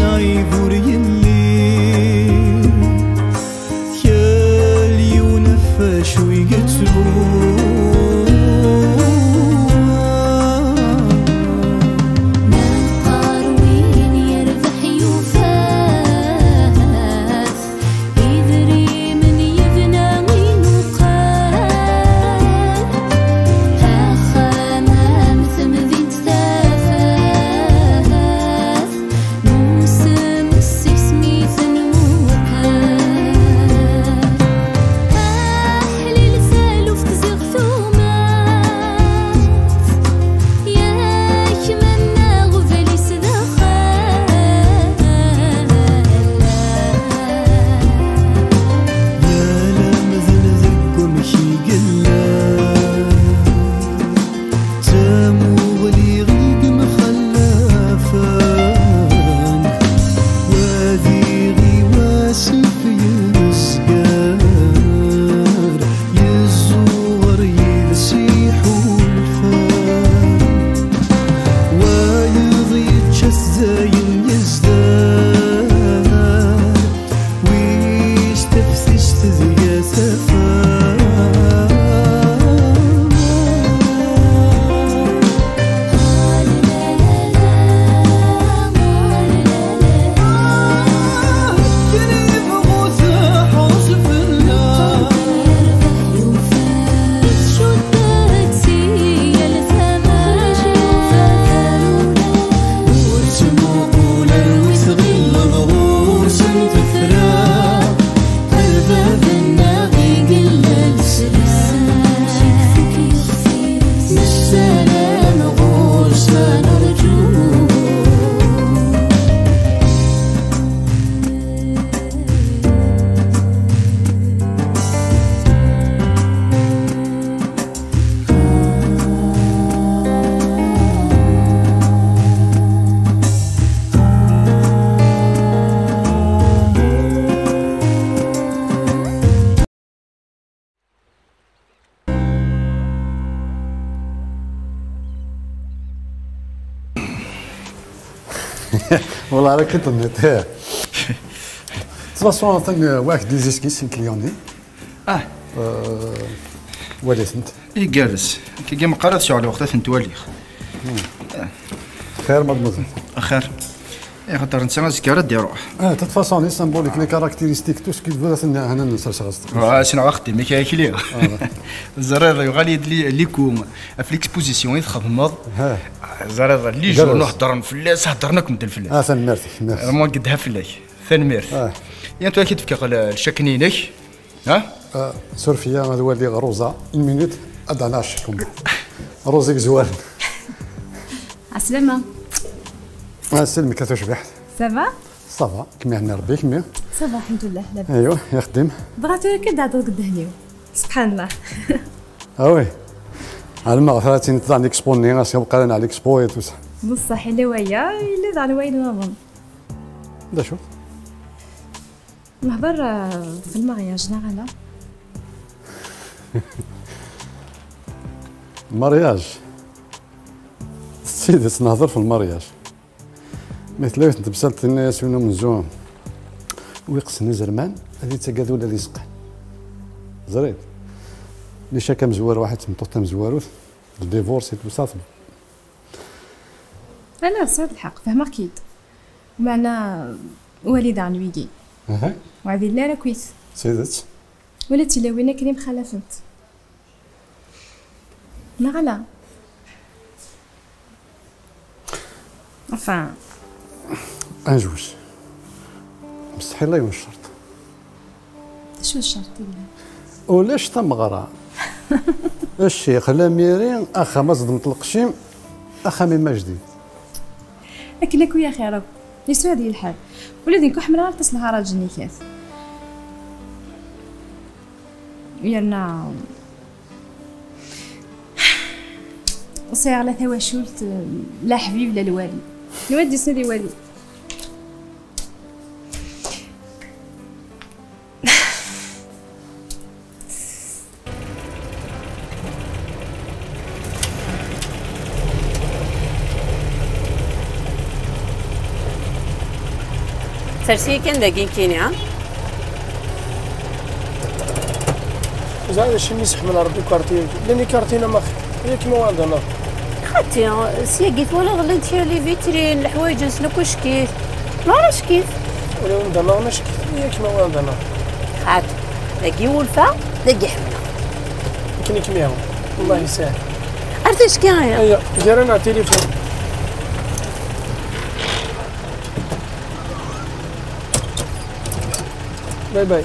نايفور يلي يالي ونفاش ويقتلو والله راك طنيت تصفصون واحد دي زيسكيس كليوني وليت انت اي جالس كي ما قراتش على وقتات نتوالي خير مدمزل خير يا خاطر انت زكاره دير روح تتفاصون سامبوليك لي كاركتيرستيك تو سكي فولا هنا نسرش شنو اختي ما كايكلي الزرير يغالي ليكم في ليكسبوزيسيون يتخدمض الزرير اللي جو نهضر فلاس هضرناك من الفلاس ميرسي ما قدها فلاك ثاني ميرسي يا انت اكيد فيك الشكنينك سورفيا هذا والدي روزا المينوت ادعنا عشكم روزيك زوال عسلامة سلمك تشبح سافا صافا كمي عندنا ربي كمي صافا الحمد لله لاباس ايوا يخدم بغاتو لك هضر قد هنيو سبحان الله وي على ما ثلاثين تاع ليكسبوني راسي بقى لنا على ليكسبو بصح الا ويا الا على الوالد ما نظن دا شوف نهضر في المارياج نعلا المارياج سيدي نهضر في المارياج مثل انت بسالت الناس وين مزوم ويقسني زرمان هذه تقاد ولا رزق زريد اللي شاكا مزوار واحد سمطوطه مزواروث الديفورس يتوصف انا صاد الحق فهمك اكيد معنا والد عن ويجي وعذي لا راه كويس سيدت ولا تلاوينا كريم خلفت نعلا enfin انجوج مستحيل لا يكون الشرط شو الشرط ولاش تمغرى الشيخ لاميرين اخا ما صدمت القشيم اخا مما جديد اكلك ويا خيرك يسوى هذه الحال ولادي نكون حمراء تصلها راجل نيكاس يرنا صير على ثواشولت لا حبيب لا الوالي الوالد يسندي والي سرسي كان داكين كيني ها زعما شي مسح من ربي كارتي لاني كارتينا ما ياك ما عندنا خاتي سياقيت ولا غليت لي فيترين الحوايج نسلو كلش كيف ما عرفتش كيف ولا عندنا ماشي ياك ما عندنا خات لاقي ولفه لاقي حمله يمكن كميهم الله يسهل عرفتي اش كاين ايوا دايرين على التليفون باي باي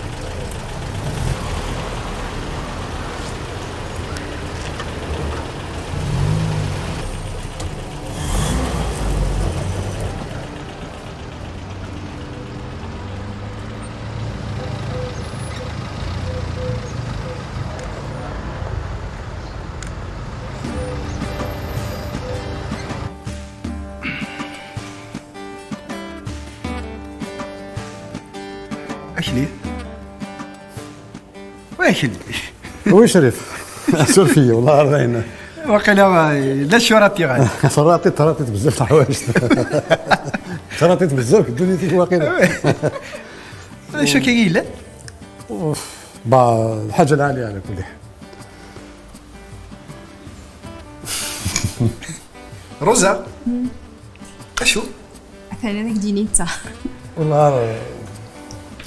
اكلي واكل وي شريف سول فيا والله باينه وقيلا لا شوراتي غادي تراتيت بزاف د الحوايج تراتيت بزاف دنيتي واقيلا شو كاين لا با الحاجه العاليه على كل حال روزا اشو ثاني هذاك ديني انت والله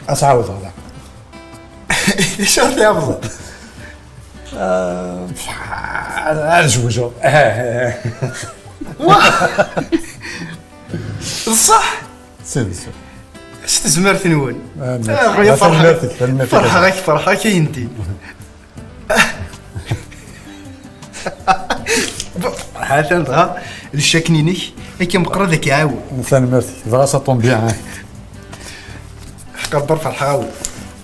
اسعود هذا ايش راهي افضل ارجوجو صح سير اش تزمرت نول خويا فرحه غير فرحه كي انتي حتى انت الشكنينك هيك مقرا ذاك يعاود مثلا ميرتي فغا سا طون بيان كبر فرحه عاود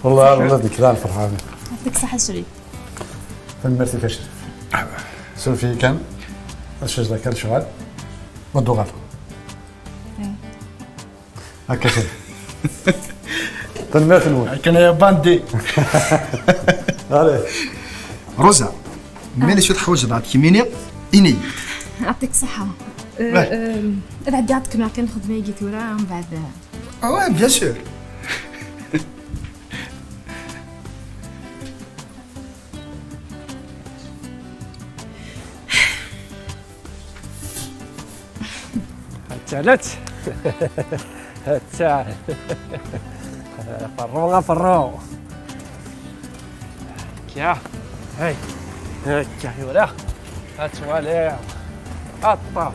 والله ديك لا الفرحه يعطيك صحة شريف فميرتي فاش سولفي كان الشجره كان شغال ودو غالفه هكا شي تنميرت نول كان يا باندي عليه روزا مالي شو تحوج بعد كيمينيا إني يعطيك صحة إذا عندي عندك ما كان خدمة يجي تورا من بعد اه بيان سور تعالت تعال فرو كيا هاي هكا ولا هاتوالي الطاف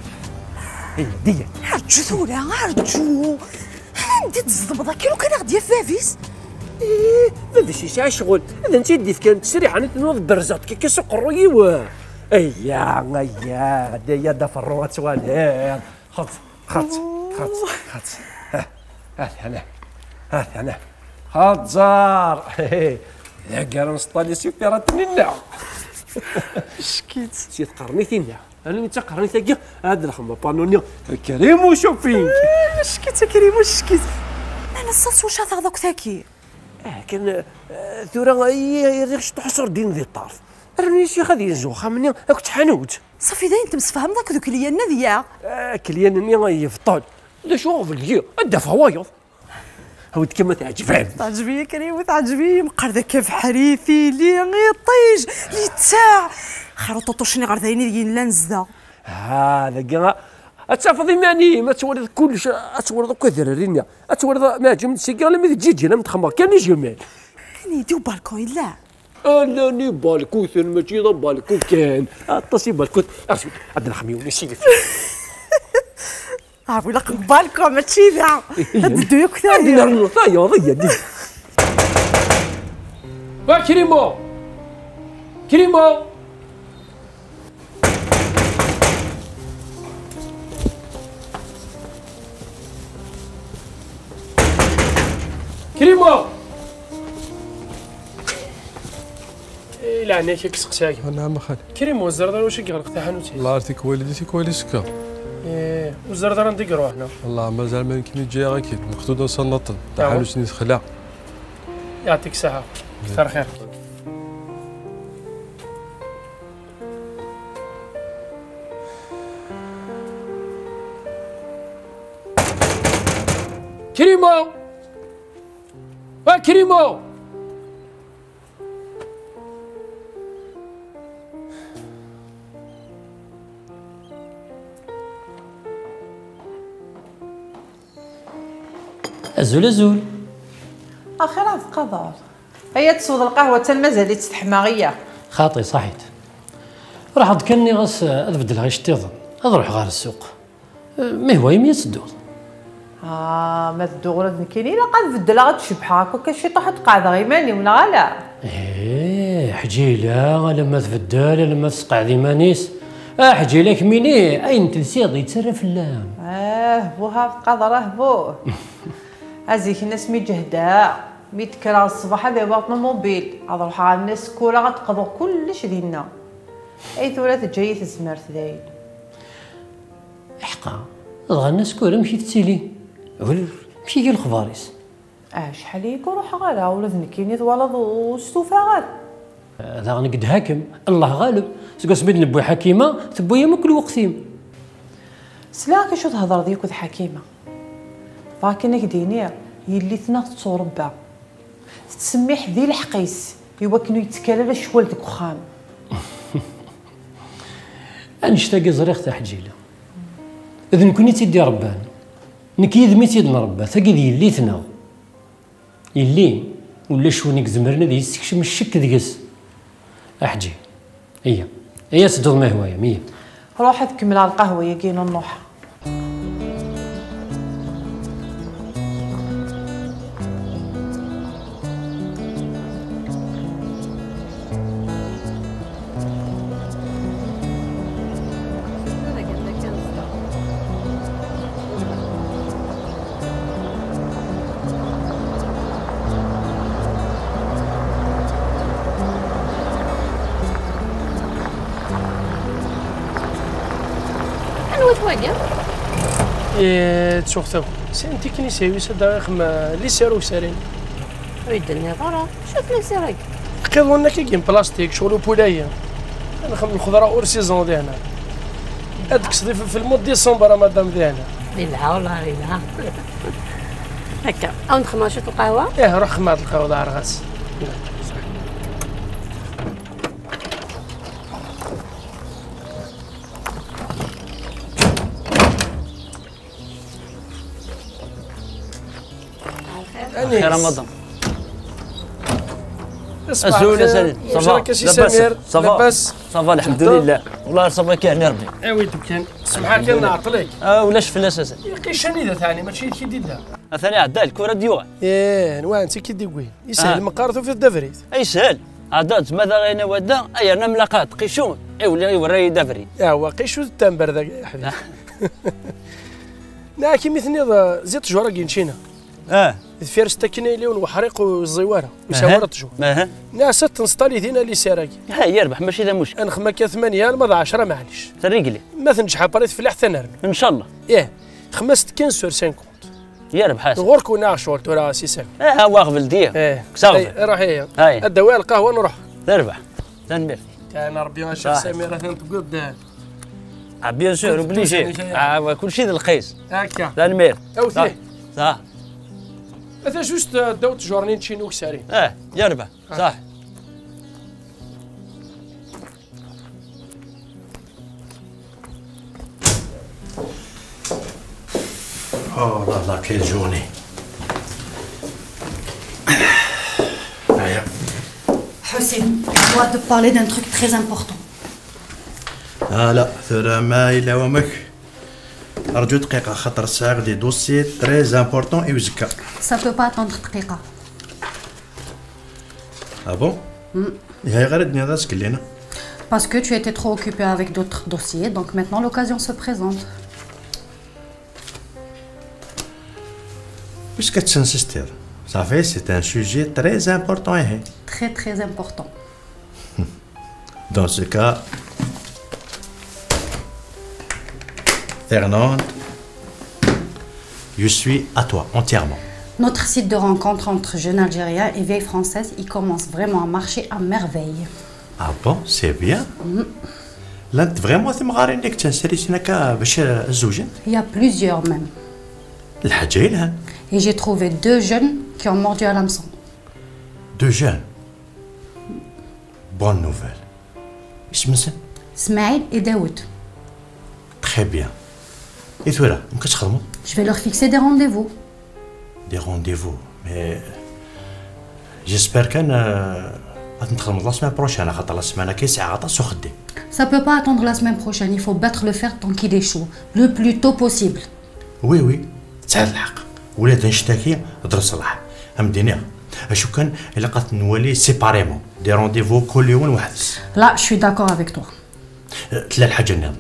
هي دي عرجو ثولا عرجو عندي تزضبط كيلو كان غادي فافيس هذا شي ساعه شغل اذا انت يدي كان تسريح انا تنوض برزات كي كيسوق الريوه ايا هدايا دا فرو هاتوالي خط هات هات زار يا قال نسطالي سيبيرات لنا شكيت سيت قرنيتينا انا انت قرنيتك هاد الخدمه بانونيا كريم وشوبينغ شكيت كريم شكيت انا الصاص واش هذا دوك ثاكي كان ثورا يريغش تحصر دين ذي الطرف راني شي غادي نزوخها مني كنت حانوت صافي داين انت مسفهم داك دوك ليا النذيه كليان ني يفطل لا شوف الكي ادا فوايض هاود كما تعجبني تعجبني كريم تعجبني مقر ذاك بحريثي لي غيطيج لي تاع خرطوطو شني غير ذايني لا نزدا هذا كاع اتفضي ماني ما تورد كلش اتورد كثررينا اتورد ما جمت سيكا لا ما تجي لا متخمر كان جمال كان يديو بالكون لا انا ني بالكوث ماشي ضا بالكو كان اتصي بالكوث عندنا خميوني سيف عرفوا لك بالكون ماشي ذا هاد الدويا كثار عندنا النوطايه وضيه دي كريمو لا انا شي كسقساك نعم خال كريم والزردار واش كيغلق تاع حانوتي الله يرتيك والدتك والدتك والزردار نديرو حنا والله مازال ما يمكن يجي اكيد مقصود نصنط تاع حانوت نخلع يعطيك الصحه كثر خير كريمو كريمو أزول أزول اخيرا هاد القدر هيا تسود القهوه حتى مازال تستحمى غيا خاطي صحيت راح كاني غاس أبدل غير شتيضن أروح غير السوق ما هو يمي تدوض ما تدوغ نكيني لا قاد بدلا غتشبح هكا كشي طاحت قاعده غيماني ولا غلا إيه حجيلة لما تبدل لما تسقع ذي مانيس حجيلك مني أين تلسيض يتسرى في اللام بوها في قدره بوه ازيك الناس مي جهداء مي تكرا الصباح هذا باطن موبيل غنروح على الناس كورا غتقضوا كلش ديالنا اي ثورة جاية تزمرت دايل حقا غا الناس كورا مشي تسيلي مشي كي الخباريس شحال يكون روح غالا ولا ذنكيني ولد وستوفا غال هذا غنقد هاكم الله غالب سكو سميت نبوي حكيمه تبويا ما كل وقتيم سلاك شو تهضر ديك وذ حكيمه فاكنك دينيا يلي ثنا تصوربا تسميح ذي الحقيس يوا كانوا يتكالى شوال ديك وخام انشتاقي زريخ تاع حجيله اذن كوني تيدي ربان نكيد مي تيدنا ربا ثقي ذي يلي ثنا يلي ولا شونيك زمرنا ذي يستكشم الشك ديكس احجي هي تدور ما هوايه مية روح تكمل على القهوه يجينا النوح تسوختو سنتي كني ساوي صدق خما لي سارو سارين ويدني غرا شوف لي سيرك قيضونا كي كاين بلاستيك شغل بولايه انا خم الخضره اور سيزون ديالنا هذاك صديف في المود ديسمبر مدام ديالنا ليلها والله ليلها هكا او نخمر شوط القهوه روح خمار القهوه دار غاس خير رمضان أزول يا سيدي صافا لاباس صافا الحمد لله والله صافا كيعني ربي ويلي كان سمحك انا نعطلك ولاش في الاساس يقي شنيده ثاني ماشي كي ديدها ثاني عدا الكره ديوغا نوا انت كي ديوي يسهل مقارثو في الدفريت اي سهل عدات ماذا غينا ودا اي انا ملاقات قيشون ولا وراي دفري هو قيشو التنبر ذاك يا حبيبي ناكي مثني زيت جوره كينشينا فيرس تاكينيلي وحريق والزواره وسواره تجو ناس تنسطالي دينا لي ساراكي يربح ماشي ذا مشكل نخما كا 8 المضى 10 معليش تريقلي ما تنجح بريت في حتى نرمي ان شاء الله خمست 15 50 يربح حاسب غورك وناع شغل ترى سيسال واقف لديه صافي روح هي الدواء القهوه نروح تربح تنبير كان ربي ما شاف سميره تقول بيان سور اوبليجي كل شيء القيس هكا تنمير صح مثلا جوست داوت جورنين تشينو كسارين يربح صح là quelle journée. Hussein, je dois te parler d'un truc très important. لا ثرى ما إلا ومك أرجو دقيقة خاطر الساعة دي دوسي تري امبورطون اي وزكا. Ça peut pas attendre دقيقة. بون؟ هاي غير الدنيا راسك لينا. Parce que tu étais trop occupé avec d'autres dossiers, donc maintenant l'occasion se présente. Puisque tu insistes, ça fait c'est un sujet très important. Très très important. Dans ce cas, Fernande, je suis à toi entièrement. Notre site de rencontre entre jeunes Algériens et vieilles Françaises, il commence vraiment à marcher à merveille. Ah bon, c'est bien. Là, vraiment, tu m'as dit que tu as un Il y a plusieurs même. Et j'ai trouvé 2 jeunes qui ont mordu à l'hameçon. دو جون. بون نوفيل. اش مسن؟ اسماعيل et Daoud. تخي بيان. اي ثورة ممكن تخدموا؟ Je vais leur fixer des rendez-vous. دي رونديفو مي جيسبر كان غنخدموا لا سيمين بروشين خاطر لا سيمانه كيسعى غطاس وخدي. Ça peut pas attendre la semaine prochaine, il faut battre le fer tant qu'il échoue, le plus tôt possible. وي تسعد الحق ولات نشتكي هضر صلاح همديني اشو كان الا قات نولي سيباريمون دي رونديفو كل يوم وحدس. Là, je suis d'accord avec toi. تلا الحاجه النظام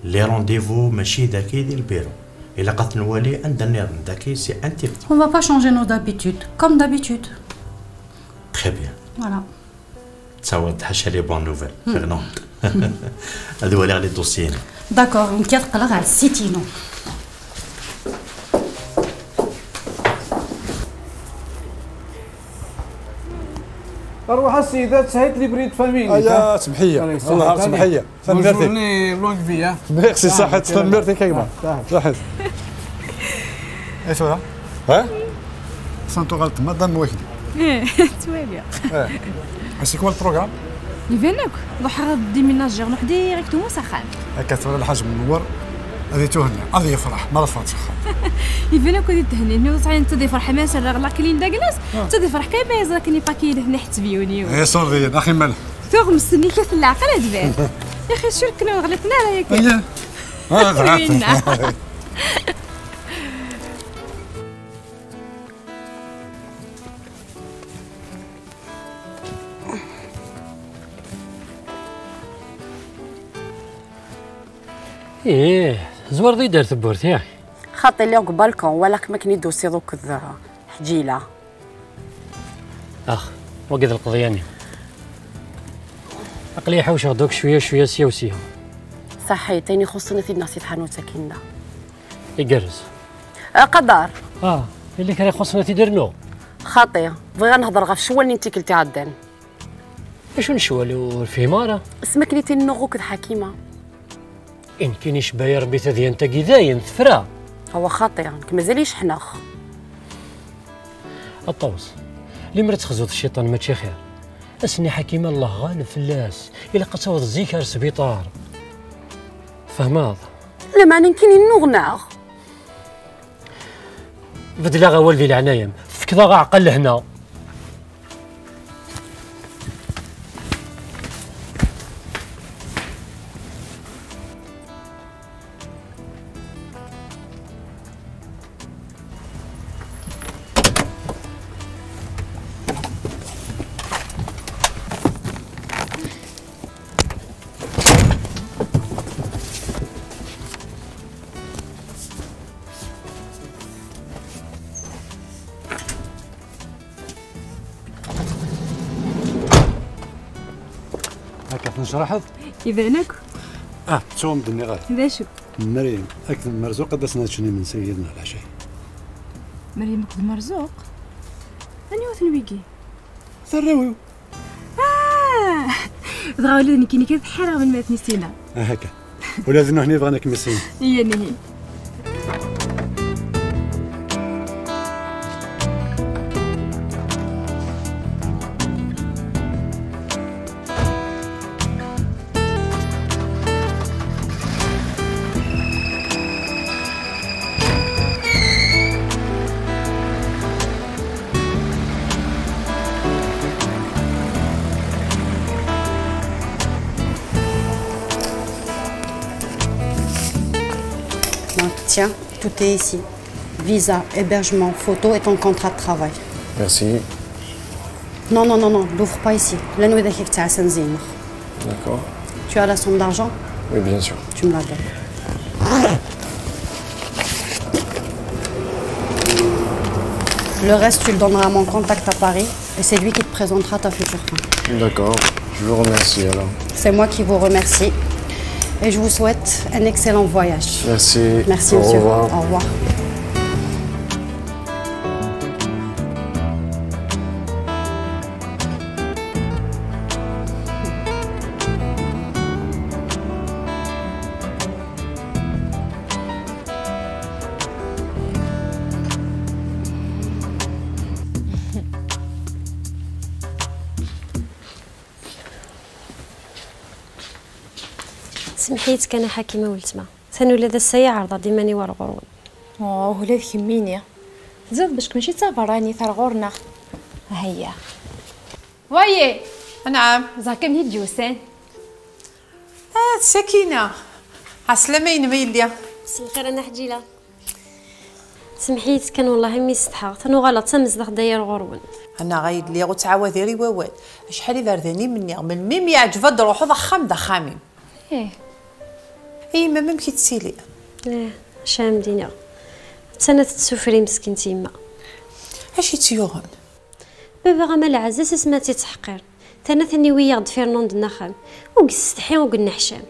لي رونديفو ماشي داكي ديال البيرو الا قات نولي عند النظام داكي سي انتيم. On va pas changer nos habitudes, comme d'habitude. تخي بيان. Voilà. تصاوبت حاشا لي بون نوفيل فيرنوند. هذو هو لي دوسيين. D'accord, نكير قلق على السيتينو. اروح السيدات سهيت لي بريد فاميلي. يا سمحيه الله سمحيه فميرتي لونغ في. ميرسي صحة فميرتي كيما صحيت. ايش هو؟ ها؟ سانتو غلط مدام وحدي. توالي. سي كوا البروغرام؟ يبانك روح ديميناجير نروح ديريكتومون سخان. هكا تولي الحاج منور غادي تهنى غادي يفرح ما رفعت سخان. يبانك غادي تهني نو صاين تدي فرح ما سر لا كلين داكلاس تدي فرح كاين بايز راكني باكي هنا حتى بيوني. اي صوري اخي مالك. توغ مستني كاس العقل تبان. يا اخي شو كنا غلطنا راه ياك. اييه. غلطت. ايه زوار ضي دار تبورت ياك خاطي لي قبالكم ولكن ما كني دوسي دوك حجيله اخ وقد القضياني عقلي حوش دوك شويه شويه سيا وسيا صحي تاني خصنا في الناس يتحنوا ساكنه يقرز قدر اللي كان يخصنا تيديرنو خاطي بغينا نهضر غير في شوال اللي انت كلتي عدان اشو نشوالو في ماره اسمك لي تنغوك الحكيمه إن كاينش بايا ربي تذي أنت كذاين ثفرا هو خاطئ يعني مازاليش حناخ الطوس اللي مرت خزوط الشيطان ماشي خير اسني حكيم الله غالب فلاس إلا قصوت الزيكار سبيطار فهماض لا ما نمكن نغناغ بدلا غا والدي العنايم فكذا غا عقل هنا نشرحض يبانك توم دني غير ذا شو مريم اكثر مرزوق دسنا شنو من سيدنا العشاء مريم قد مرزوق اني وثن بيكي ثروي ضغاولي كيني كذا حرام من ماتني سينا هكا ولازم هنا بغانا كمسين هي نهي Tiens, tout est ici. Visa, hébergement, photo et ton contrat de travail. Merci. Non, n'ouvre pas ici. La nuit D'accord. Tu as la somme d'argent? Oui, bien sûr. Tu me la donnes. Le reste, tu le donneras à mon contact à Paris et c'est lui qui te présentera ta future femme. D'accord. Je vous remercie alors. C'est moi qui vous remercie. Et je vous souhaite un excellent voyage. Merci. Merci, monsieur. Au revoir. Au revoir. سمحيتك انا حكيمه ولتما ثاني ولاد الساعه عارضه ديما ني ورا غرون ولاد كميني زاد باش ماشي تابراني ثار غورنا ها هي ويي نعم زاك مني جوسان سكينه عسلامه ينميليا مساء الخير انا حجيله سمحيت كان والله مي استحى ثانو غلط تمزدخ داير غرون انا غايد لي وتعاودي ري ووال شحال بارداني مني من ميم يعجبها تروحوا ضخام ضخامين اي ما ممكن تسيلي شام دينا تسنى تسفري مسكين تيما اش تيوهن بابا غا مال عزاز سماتي تحقير تانا ثاني ويا ضفير نوند النخام وقستحي وقلنا حشام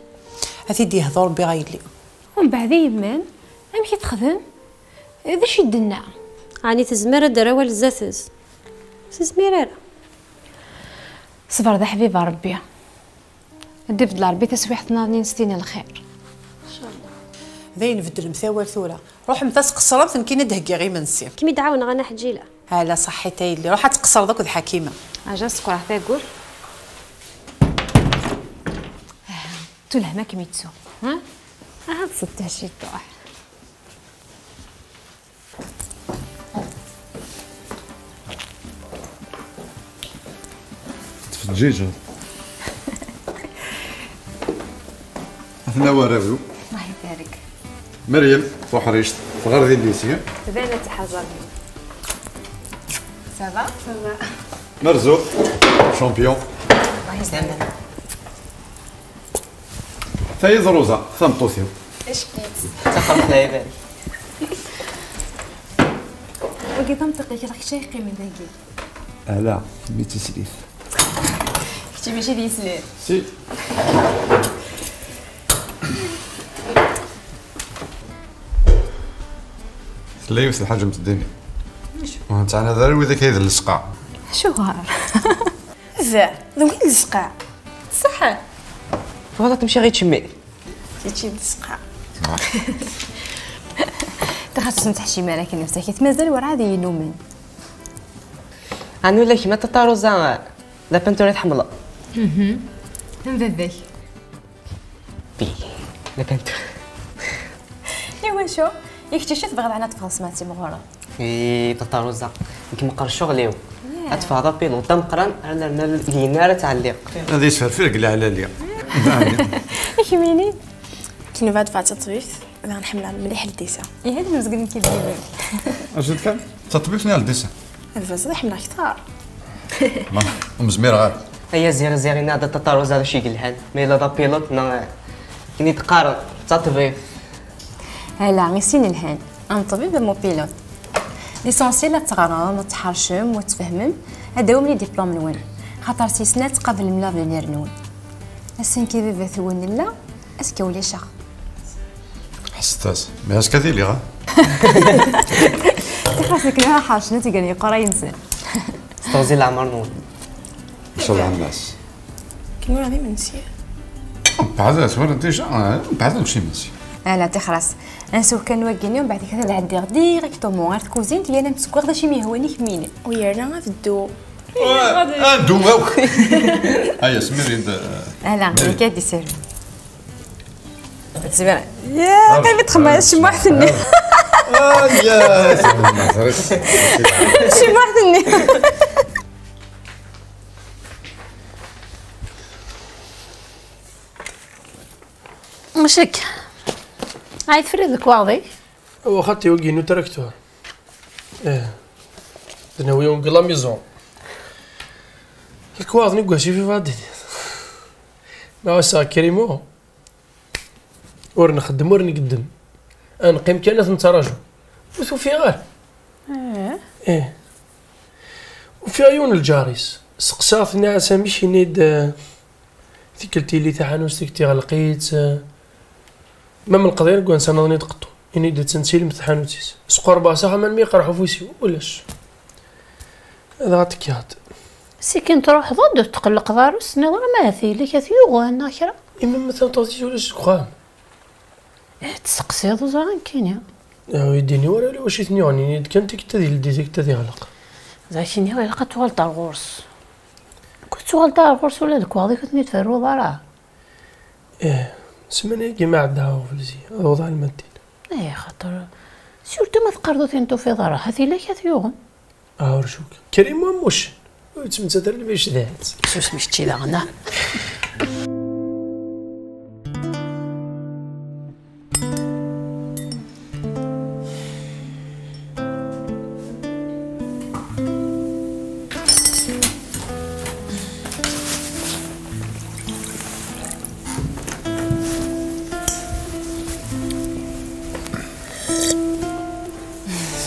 هذي يهضر ربي غايد لي ومن بعد يمان امشي تخدم ذا شي دنا راني تزمر دراوال الزاتز تزميراره صبر ذا حبيب ربي ندي فضل ربي تسويحتنا نستينا الخير ان شاء الله ذاين نبدل مثاول ثوره روح متاس قصره ثنكي ندهكي غير منسي كيمي دعاونا غانا حجيله هلا صحيتي اللي روح تقصر ذاك الحكيمه اجا سكر حتى يقول تلهمك ميتسو ها صدت شي طاح تفجيج احنا وراو الله يبارك مريم وحريشت صغار ديال الليسي تبان تحضر سافا مرزوق شامبيون الله يسلمك فايز روزا ثمطوسيو اش كيت تخرج لعيبه وكي تنطقي كي راك شايقي من داكي لا مي تسليف كنتي ماشي دي سليف سي سليوس الحاجه متديني وانت انا دار وذاك هيدا السقع شو هار ذوي السقع صح فوالا تمشي غير تشمي تيجي السقع تخصص نتحشي مالك نفسك مازال ورا هذه ينومن انا ولا كيما تطاروزا لا بنتوريت حمراء من باباك بي لا بنتور ايوا شو يكتشف بغض عنها تفاصماتي مغوره اي تطاروزا كيما قرا شغليو اتفاضا بيلوطا مقران انا لينا تعليق هذه يسفر قلع على ليا كيميني كي نبات فات تطبيف انا نحملها مليح لديسا اي هذا مزقن كيدير اجد كان تطبيقني على الديسان الفاز حملها كثار ومزمير غير هي زيرين هذا تطاروز هذا شي قلحان مي لا بيلوت كي تقارن تطبيف هلا غيسين الهان ام طبيب مو بيلوت ليسونسيال تغرام وتحرشم وتفهمم هذا هو ملي ديبلوم نون خاطر سيسنات قبل ملاف نيرنون السن كي بيبي ثون لا اسكو ولا شخ حستاس ما اسكا ديلي غا تخافك لها حاجه تيقال لي قرا ينزل توزي العمر نون ان شاء الله الناس كي نقول هذه منسيه بعد سوالف ديجا بعد نمشي منسي لا تخرس انسو كان واقيني ومن بعد كذا نعدي ديريكتومون غير كوزين ديالنا مسكوغ داكشي ما يهواني كميني ويرنا في الدو ندوو هيا سميري انت لا كادي سير تسمع يا قلبي تخمس شي محسني يا شي محسني مشك عايد فريدك واضي هو خدتي وقينو تركتوها دنا ويوم قلا ميزون الكواض نقوى شي في فادي ما وسا كريمو ورنا خدم ورني قدم انا قيم كانت نتراجع وثو في غير ايه وفي عيون الجاريس سقساط ناس ماشي نيد ثقلتي لي تاعنوس تكتي غلقيت ما من القضيه نقول انسان نيد قطو يعني دا تنسيل متحانوتيس سقور باصا من مي قرحو فوسي ولاش هذا غاتكيات سي كي تروح ضد تقلق ضارس نظر ما في لك ثيوغ انا كرا اما مثلا توتي ولا سقام تسقسي زعان كاين يا يديني ولا واش يثنيوني كنت كتدي لديتك تدي غلق زاكيني ولا لقات والطا الغرس كنت والطا الغرس ولا ديك واضي كنت نتفرو ضرا سمعني كيما عندها فلسي الوضع المادي. اي خاطر سورتو ما تقرضوا انتو في دارها هذه لا كثيوغن. ورشوك كريم موش تمتثل اللي باش ذات سوس مش تشي لغنا.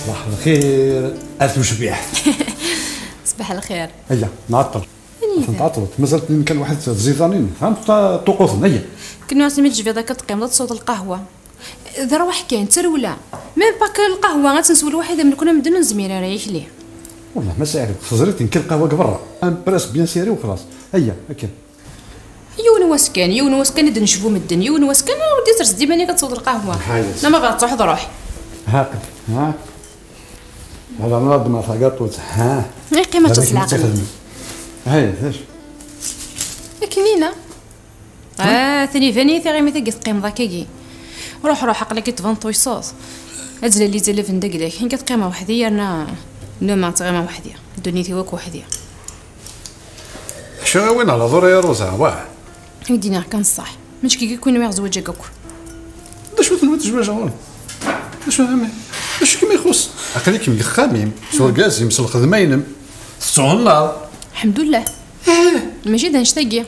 صباح الخير ألف وشبيح. صباح الخير. هيا نعطل. نعطلت مازالت كان واحد الزيدانين فهمت طقوسنا هيا. كنا سميت جفيده كتقيم تصوت القهوه. ذا روح كاين ترولا ميم باك القهوه غتنسول الواحده من كنا مدن زميره رايح ليه. والله ما ساعدك خزريت نكل قهوه برا بريس بيان سيري وخلاص. هيا هكا. يون واسكان ند نشوفو مدن يون واسكان ودي ترس ديما كتصوت القهوه. لا ما غاتروح روح. هاك على ناض ما فقطت ها قيمه العقل. هاي ايش كنينه ثاني فاني ثاني متى قيم ذاكي روح عقلك تفنطوي صوص اجل اللي تلف ندقلك حين كتقيمه وحديه انا ما تقيمه وحديه دنيتي وك وحديه. شو وين على ضري يا روزا واه ودينا كان صح مش كي يكون ما يزوج جاكو شو تزوج هون شو هما اش كيما يخص عقلك من الخامم شو الكازي مسل الخدمين صون الحمد لله ماشي دا نشتاقي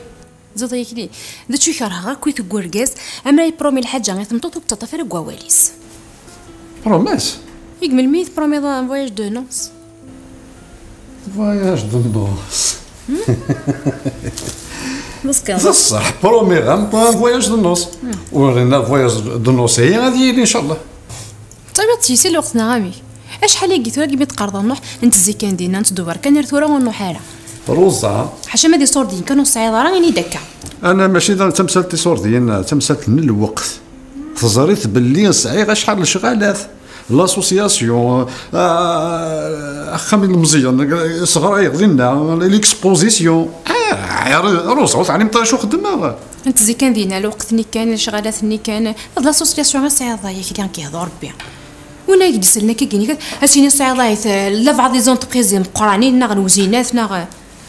زاديك لي دا تشو شرها كويت كورغاز اما يبرومي الحاجه غير تمطوط بتطفر كواليس بروميس يكمل ميت برومي دا فواياج دو نوس بصح برومي غام فواياج دو نوس ورينا فواياج دو نوس هي غادي ان شاء الله. طيب تيسي الوقت نغامي شحال لقيت ولا كيما تقرض نروح نتزي كان دينا نتدور كان رثوره ونوحاله روزا حاشا ما دي صوردين كانوا الصعيده راني دكا انا ماشي تمثلتي صوردين تمثلت من الوقت تزريت باللي صعيغه شحال الشغالات لاسوسياسيون خامي المزيان صغار يغدينا ليكسبوزيسيون روزا تعلمت شو خدمه انت زي كان دينا الوقت ني كان الشغالات ني كان هاد لاسوسياسيون الصعيده هي كان كيهضر بها ونا يجلس لنا كيكيني اسيني صعيدايت لا بعض لي زونتربريز مقرانين ناغ وزينات ناغ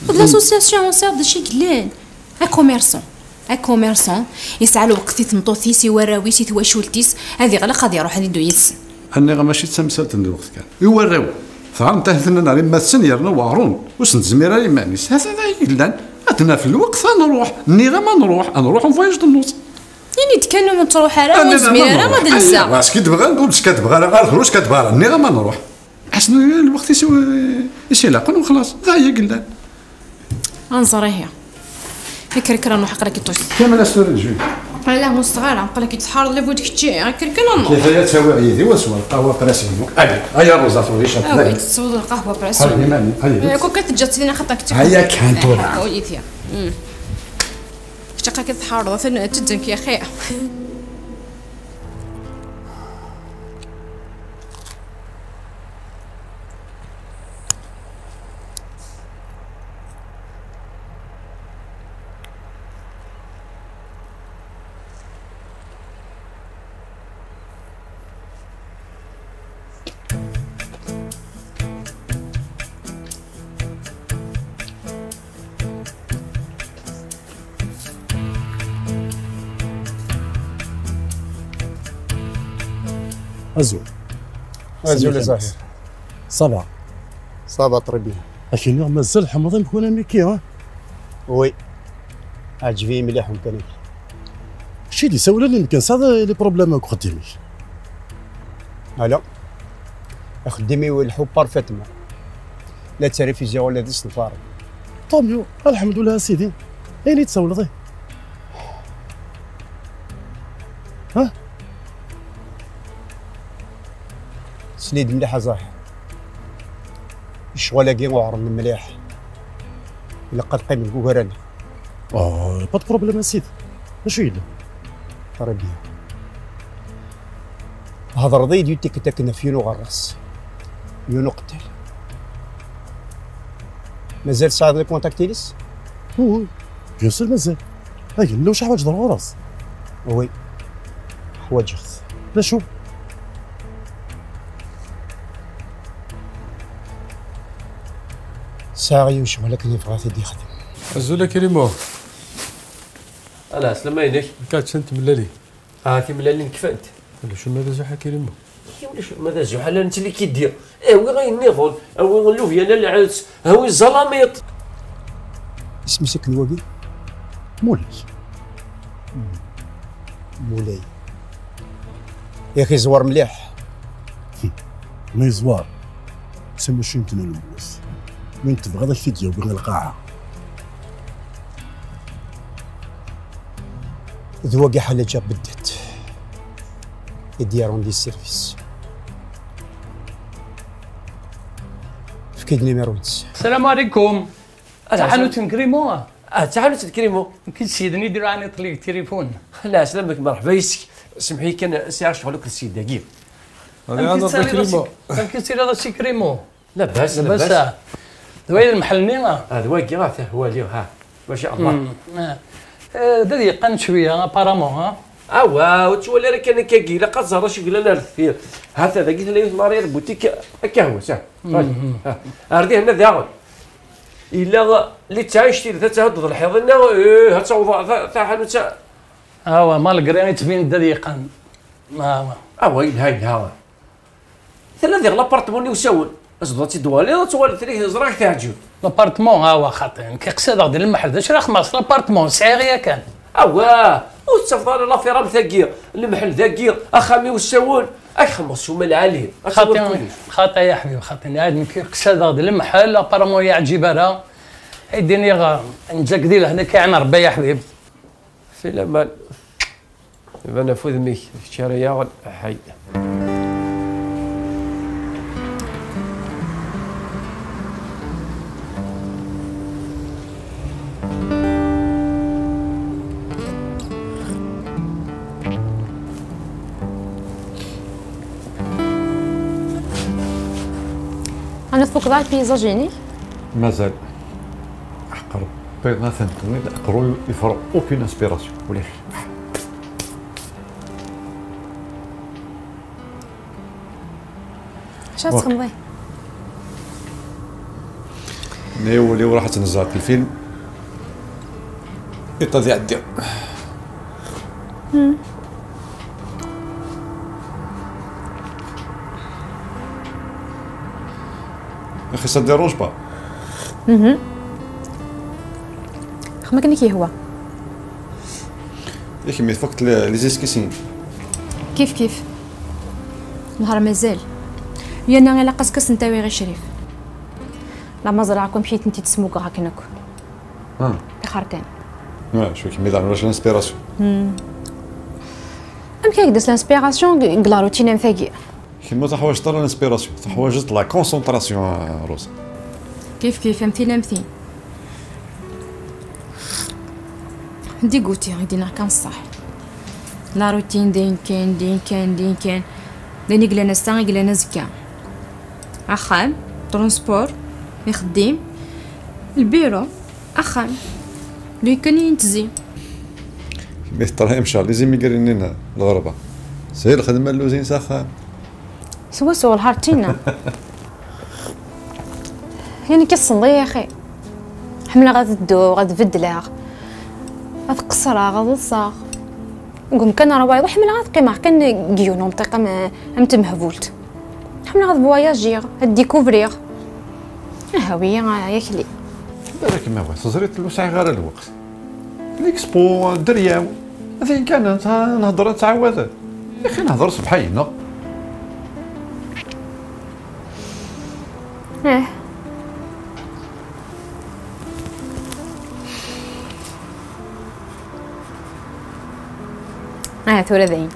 لاسوسياسيون صار داشي كلان كوميرسون يسعى الوقت تمطوثيسي وراويسي تواشولتيس هذه غلا غادي يروح ندو يتس انا ماشي تمثلت الوقت كان يوراو فهمت هنا راه مثل يرنا وارون واش نزمير لي مانيس هذا كلان عندنا في الوقت نروح ني غير ما نروح نفواياج دو النص يعني تكانوا من تروح راه وزميره راه غادي نسى واش كتبغى نقول باش كتبغى راه الخروج كتبغى ني غير ما نروح حسن الوقت يسي لاقن وخلاص ها هي قلنا انظر هي كركره نروح قرا كي طوش كامل استوري جو لا مستغاله قال لك يتحار لي بودك تشي كركره نروح كيفاش تساوي عيدي وسوا القهوه براسينو هيا روزا تولي شاف لا تصود القهوه براسينو هيا كون كتجات لينا خطا كتب هيا كانت وليتيا شقا كتحار تدنك يا اخي أزول صحيح صبا طربيه لكن اليوم مازال حمضين بكون ميكي ها وي عجبي مليح ممكن شي اللي ساولا اللي يمكن صاد لي بروبليم قدامي لا خدمي والحب بارفيتمون لا تريفيزيون ولا ديس نفار طوميو الحمد لله سيدي اين تسولضي ها سنيد مليح صح الشغل كي وعرن مليح الا قد قيم الكوكراني با بروبليم سيدي ماشي يلا ربي هذا رضي ديوتي كتاكنا في يونو غرس يونو قتل مازال صعد لي كونتاكتي ليس وي بيان سور مازال هاي لو شي حوايج ضروري وي حوايج خص لا شوف ساعي وش ولكن يبغى يدي يخدم عزوله كريمو انا سلام عينيك كانت انت ملالي كي ملالي كفانت ولا شو ماذا زوحه كريمو ولا شو ماذا زوحه انت اللي كيدير وي غينيضون او اللوفيان العدس هاوي الزلاميط اسمي ساكن واقي مولاي مولاي يا اخي زوار مليح ما يزوار تسمى شي يمكن الموس من تبغى هذا الفيديو بغى القاعه ذواقي حالة جاب بدت يديرون دي السيرفيس فكيد نيميرو السلام عليكم تعالوا تنكريمو تعالوا تنكريمو يمكن سيدني يديروا عني طليق التليفون لا سلامك مرحبا يسك سمحي كان ساعه شغلك السيد دقيق انا كريمو يمكن سير هذا السي كريمو لاباس لاباس دوير المحل نينا دواكي راه هو اليوم ما شاء الله دادي قن شويه ابارامون وتولي راه كان كاكي لا قد زهر شي قلنا الثير هذا قلت لي مارير بوتيك هكا ساعه اردي هنا داغل الا اللي تعيشتي ذات تهض الحيضنا هتوضع تاع حانوت مالغري تبين دادي قن هاي ثلاثه لابارتمون يساون اصدرتي دوالي توالت ليه زراك تعجب لابارتمون خاطر كيقصد غادي المحل اش راه خمس لابارتمون صغير كان وتصفر لا فيرام ثاقير المحل ثاقير اخامي والساون خمس شوما العالي خاطر يا حبيبي خاطر عاد كيقصد غادي المحل ابارامون يعجب راه يديني نجاك ديال هنا كاين ربي يا حبيبي في الامان انا فذمي في شاريا حي انا فوق ذا البيزاجيني مازال حق ربي ما فهمتوني اقرو يفرق اوكين انسبيراسيون ولا شنو تخمضي نيولي وراح تنزل في الفيلم يطلع الدير اخي سا ديرونج با خمك كي هو يا اخي مي فقت لي زيسكيسين كيف نهار مازال يا انا الا قاسكس نتاوي غير شريف لا مزرعكم مشيت انت تسموك هكناك خركان شوي كي ميدان واش الانسبيراسيون كيك داس الانسبيراسيون كلا روتين فاكي كيما تحوايج طرا الانسبيراسيون تحوايج لا كونسونطراسيون روزا كيف امثين دي قوتي غيدينا كان صح لا روتين دين كان ديني قلنا ساعه قلنا زكا اخام ترونسبور يخدم البيرو اخام لي كان ينتزي مي ترى يمشى لازم يقرنينا الغربه سير الخدمه اللوزين ساخا سوا الهارتينا يعني كيصندي يا اخي حمله غتدو غتبدلها غتقصرها غتلصق نقول كان راه وايض حمله غتقيمها كان كيونو منطقه متمهبولت حمله غتفواياجيغ غديكوفريغ هاويه ياكلي بالك ما بغيت تزريت الوسع غير الوقت ليكسبو درياو هذه كانت نهضر تعاود يا اخي نهضر صبحينا ثورة ذاين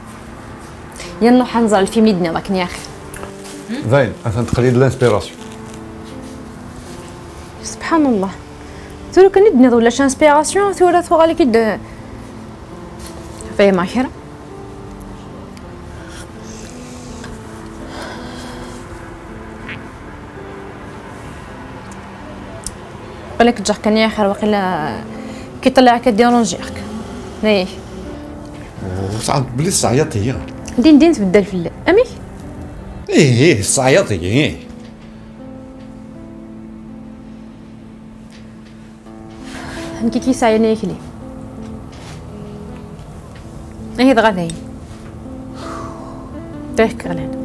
يلا حنزر الفيلم يدنا ذاك يا اخي ذاين انت تقليد الانسبيراسيون سبحان الله ثورة كان يدنا ولا انسبيراسيون ثورة ثورة لك يد فهي ماخرة قالك تجح كان يا اخي وقيلا كي طلع كديرونجيك ليه وصعب بلي الصعيط هي دين تبدل في امي ايه الصعيط هي هنكي كي سايني ياكلي ايه غادي تاك غلان